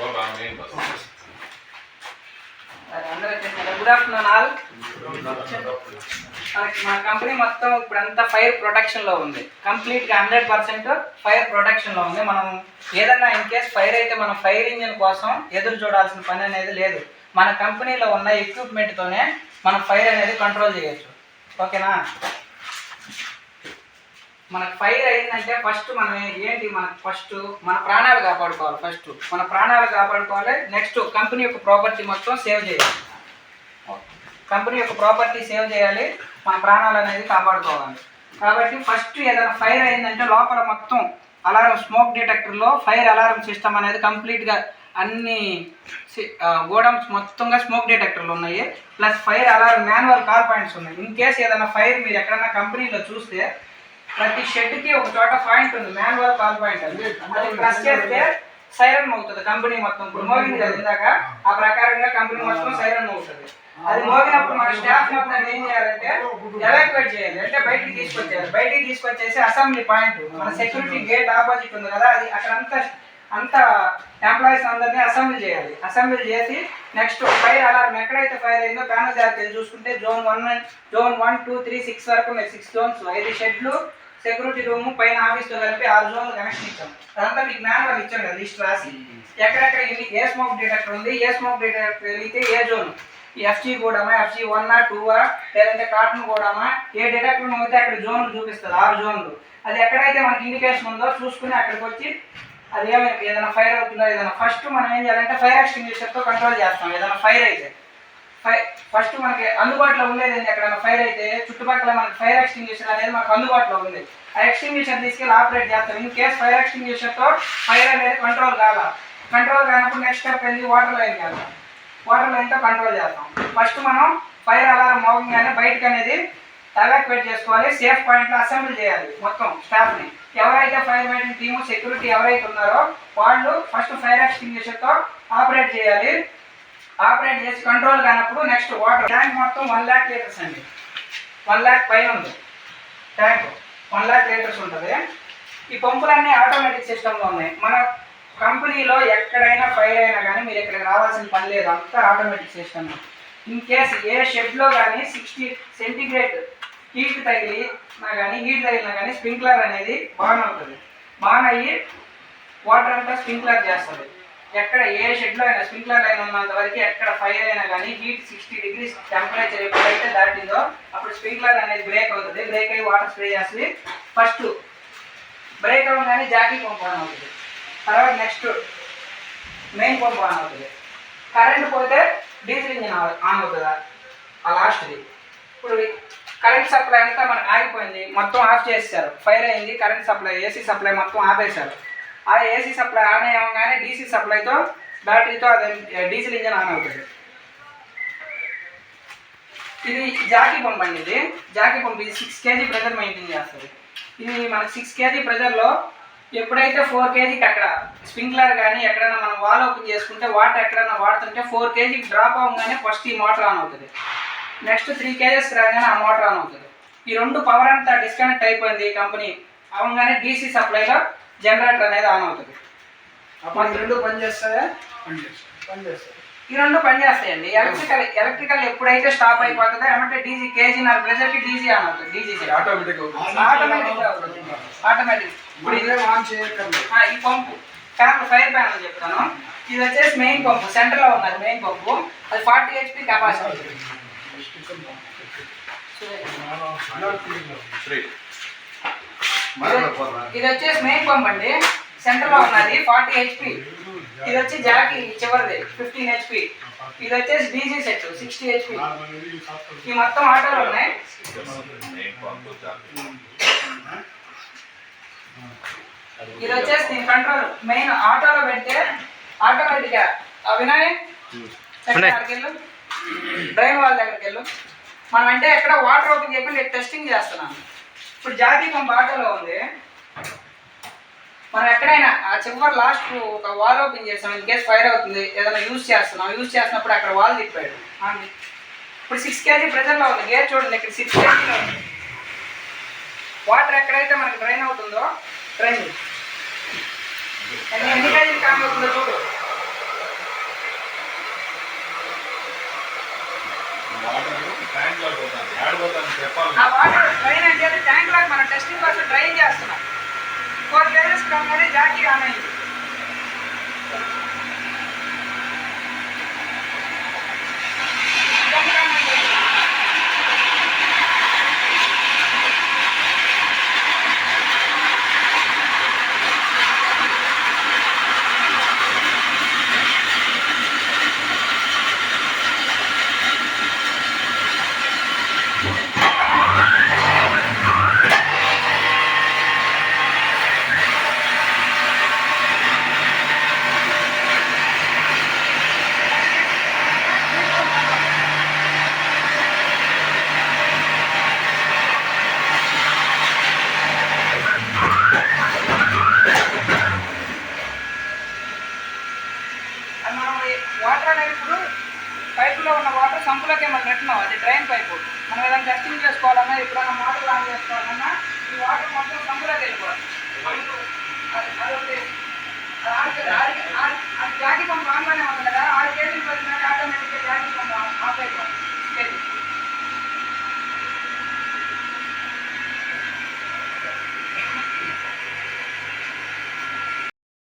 Good afternoon all. మన company మొత్తం ఇప్పుడంతా ఫైర్ ప్రొటెక్షన్లో ఉంది. కంప్లీట్గా 100% ఫైర్ ప్రొటెక్షన్లో ఉంది. మనం ఏదన్నా ఇన్ కేస్ ఫైర్ అయితే మనం ఫైర్ ఇంజిన్ కోసం ఎదురు చూడాల్సిన పని అనేది లేదు. మన కంపెనీలో ఉన్న ఎక్విప్మెంట్తోనే మనం ఫైర్ అనేది కంట్రోల్ చేయొచ్చు. ఓకేనా? మనకు ఫైర్ అయిందంటే ఫస్ట్ మనం ఏంటి, మనకు మన ప్రాణాలు కాపాడుకోవాలి. మన ప్రాణాలు కాపాడుకోవాలి. నెక్స్ట్ కంపెనీ యొక్క ప్రాపర్టీ మొత్తం సేవ్ చేయాలి. మన ప్రాణాలు అనేది కాపాడుకోవాలి. కాబట్టి ఫస్ట్ ఏదైనా ఫైర్ అయిందంటే లోపల మొత్తం అలారం స్మోక్ డిటెక్టర్లో ఫైర్ అలారం సిస్టమ్ అనేది కంప్లీట్గా అన్ని గోడౌన్స్ మొత్తంగా స్మోక్ డిటెక్టర్లు ఉన్నాయి. Plus fire alarm manual call points ఉన్నాయి. ఇన్ కేస్ ఏదైనా ఫైర్ మీరు ఎక్కడన్నా కంపెనీలో చూస్తే ప్రతి షెడ్కి ఒక చోట పాయింట్ ఉంది, మాన్యువల్ కాల్ పాయింట్. అది ప్రెస్ చేస్తే సైరన్ మోగుతుంది కంపెనీ మొత్తం. ఇప్పుడు మోగింది కదా ఇందాక, ఆ ప్రకారంగా కంపెనీ మొత్తం సైరన్ మోగుతుంది. అది మోగినప్పుడు మన స్టాఫ్ మొత్తం ఏం చేయాలంటే ఎవాక్యుయేట్ చేయాలి, అంటే బయటికి తీసుకొచ్చేసి అసెంబ్లీ పాయింట్, మన సెక్యూరిటీ గేట్ ఆపోజిట్ ఉంది కదా, అది అక్కడ అంతా ఎంప్లాయీస్ అందరినీ అసెంబ్లీ చేసి నెక్స్ట్ ఫైర్ అలారం ఎక్కడైతే ఫైర్ అయిందో ప్యానల్ దగ్గరికి వెళ్ళి చూసుకుంటే జోన్ 1, 2, 3, 6 వరకు ఉన్నాయి. 6 జోన్స్, 5 షెడ్లు, సెక్యూరిటీ రూమ్, పైన ఆఫీస్తో కలిపి 6 జోన్లు కనెక్షన్ ఇచ్చాం. అదంతా మీకు మాన్యువల్ ఇచ్చాం కదా, లిస్ట్ రాసి ఎక్కడెక్కడ ఏ స్మోక్ డిటెక్టర్ ఉంది, ఏ స్మోక్ డిటెక్టర్ వెళ్తే ఏ జోన్, ఎఫ్జీ కూడామా, FG 1 or 2 లేదంటే కాటన్ కూడామా, ఏ డిటెక్టర్ అయితే అక్కడ జోన్లు చూపిస్తుంది, 6 జోన్లు. అది ఎక్కడైతే మనకి ఇండికేషన్ ఉందో చూసుకుని అక్కడికి వచ్చి అది ఏదైనా ఫైర్ అవుతుందో ఏదైనా ఫస్ట్ మనం ఏం చేయాలంటే ఫైర్ ఎక్స్టింగ్విషర్తో కంట్రోల్ చేస్తాం. ఏదైనా ఫైర్ అయితే ఫస్ట్ మనకి అందుబాటులో ఉండేది ఏంటి, ఎక్కడైనా ఫైర్ అయితే చుట్టుపక్కల మనకి ఫైర్ ఎక్స్టింగ్విషర్ అనేది మనకు అందుబాటులో ఉంది. ఆ ఎక్స్టింగ్విషర్ తీసుకెళ్ళి ఆపరేట్ చేస్తాం. ఇన్ కేస్ ఫైర్ ఎక్స్టింగ్విషర్తో ఫైర్ అనేది కంట్రోల్ కానప్పుడు నెక్స్ట్ స్టెప్ ఏంటి, వాటర్ లైన్తో కంట్రోల్ చేస్తాం. ఫస్ట్ మనం ఫైర్ అలారం మోగంగానే బయటకు అనేది ఎవాక్యుయేట్ చేసుకోవాలి. సేఫ్ పాయింట్లో అసెంబ్లీ చేయాలి మొత్తం స్టాఫ్ని. ఎవరైతే ఫైర్ ఫైటింగ్ టీము, సెక్యూరిటీ ఎవరైతే ఉన్నారో వాళ్ళు ఫస్ట్ ఫైర్ ఎక్స్టింగ్విషర్తో ఆపరేట్ చేయాలి. ఆపరేట్ చేసి కంట్రోల్ కానప్పుడు నెక్స్ట్ వాటర్ ట్యాంక్ మొత్తం 1 lakh లీటర్స్ అండి. 1 lakh పైన ఉంది ట్యాంక్, 1 lakh లీటర్స్ ఉంటుంది. ఈ పంపులన్నీ ఆటోమేటిక్ సిస్టంలో ఉన్నాయి. మన కంపెనీలో ఎక్కడైనా ఫైర్ అయినా కానీ మీరు ఇక్కడికి రావాల్సిన పని లేదు, అంతా ఆటోమేటిక్ సిస్టమ్. ఇన్ కేసు ఏ షెడ్లో కానీ 60 సెంటిగ్రేడ్ హీట్ తగిలినా కానీ స్ప్రింక్లర్ అనేది బాన్ అవుతుంది. బాన్ అయ్యి వాటర్ అంతా స్ప్రింక్లర్ చేస్తుంది. ఎక్కడ ఏ షెడ్లో అయినా స్ప్రింక్లర్ లైన్ ఉన్నంత వరకు ఎక్కడ ఫైర్ అయినా కానీ హీట్ 60 degrees టెంపరేచర్ ఎప్పుడైతే దాటిందో అప్పుడు స్ప్రింక్లర్ అనేది బ్రేక్ అవుతుంది. బ్రేక్ అయ్యి వాటర్ స్ప్రే చేస్తుంది. ఫస్ట్ బ్రేక్ అవ్వగానే జాకీ పంప్ ఆన్ అవుతుంది. తర్వాత నెక్స్ట్ మెయిన్ పంప్ ఆన్ అవుతుంది. కరెంట్ పోతే డీజిల్ ఇంజిన్ ఆన్ అవుతుందా ఆ లాస్ట్ది. ఇప్పుడు కరెంట్ సప్లై అంతా మనకు ఆగిపోయింది, మొత్తం ఆఫ్ చేసేసారు. ఫైర్ అయింది, కరెంట్ సప్లై, ఏసీ సప్లై మొత్తం ఆపేశారు. ఆ ఏసీ సప్లై ఆన్ అయ్యగానే డీసీ సప్లైతో బ్యాటరీతో అది డీజిల్ ఇంజిన్ ఆన్ అవుతుంది. ఇది జాకీ పంప్ అండి. ఇది జాకీ పంప్. ఇది 6 kg ప్రెజర్ మెయింటైన్ చేస్తుంది. ఇది మనకి 6 kg ప్రెజర్లో ఎప్పుడైతే 4 kgకి అక్కడ స్ప్రింక్లర్ కానీ ఎక్కడైనా మనం వాల్ ఓపెన్ చేసుకుంటే వాటర్ ఎక్కడైనా వాడుతుంటే 4 kgకి డ్రాప్ అవ్వగానే ఫస్ట్ ఈ మోటార్ ఆన్ అవుతుంది. నెక్స్ట్ 3 kgs రాగానే ఆ మోటార్ ఆన్ అవుతుంది. ఈ రెండు పవర్ అంతా డిస్కనెక్ట్ అయిపోయింది కంపెనీ అవగానే డీసీ సప్లైలో జనరేటర్ అనేది ఆన్ అవుతుంది. మనకి రెండు పనిచేస్తాయా? ఈ రెండు పనిచేస్తాయండి. ఎలక్ట్రికల్ ఎప్పుడైతే స్టాప్ అయిపోతుందో ఏమంటే డీజీ కేజీన్నర ప్రెజర్కి డీజీ ఆన్ అవుతుంది. DG automatic. ఇప్పుడు ఇదే ఆన్ చేయకండి. ఈ పంపు ఫైర్ ప్యానల్ చెప్తాను. ఇది వచ్చేసి మెయిన్ పంపు, సెంటర్లో ఉన్నది మెయిన్ పంపు. అది 40 HP కెపాసిటీ. ఇది వచ్చేసి మెయిన్ పంప్ అండి, సెంటర్లో ఉన్నది 40 HP. ఇది వచ్చి జాకీ చివరిది 15 HP. ఇది వచ్చేసి డీజీ సెట్ 60 HP. ఈ మొత్తం ఆటోలు ఉన్నాయి. ఇది వచ్చేసి దీని కంట్రోల్ మెయిన్ ఆటోలో పెడితే ఆటోమేటిక్గా వినాయ్ దగ్గరికి వెళ్ళు, డ్రైన్ వాల్ దగ్గరికి వెళ్ళు. మనం అంటే ఎక్కడ వాటర్ ఓపెన్ చేయకుండా టెస్టింగ్ చేస్తున్నాను. ఇప్పుడు జాకీ పంప్ ఆటోలో ఉంది. మనం ఎక్కడైనా ఆ చివరి లాస్ట్ ఒక వాల్ ఓపెన్ చేస్తాం. ఇన్ కేసు ఫైర్ అవుతుంది, ఏదైనా యూజ్ చేస్తున్నప్పుడు అక్కడ వాల్ తిప్పాడు. ఇప్పుడు 6 kg ప్రెజర్లో ఉంది. గేర్ చూడండి, ఇక్కడ 6 kg ఉంది. వాటర్ ఎక్కడైతే మనకి డ్రైన్ అవుతుందో డ్రైన్ ఎన్ని kg కామ్ అవుతుందో చూడు. కనగానే జాకీ ఆన్ అయింది. అది మనం వాటర్ అనేది ఇప్పుడు పైపులో ఉన్న వాటర్ సంపులోకి మనం పెట్టినాం, అది డ్రైన్ పైపు. మనం ఏదైనా టెస్టింగ్ చేసుకోవాలన్నా ఎప్పుడైనా మోటార్ ఆన్ చేసుకోవాలన్నా ఈ వాటర్ మొత్తం సంపులోకి వెళ్ళిపోవాలి. అది జాకీ పంప్ ఆన్లోనే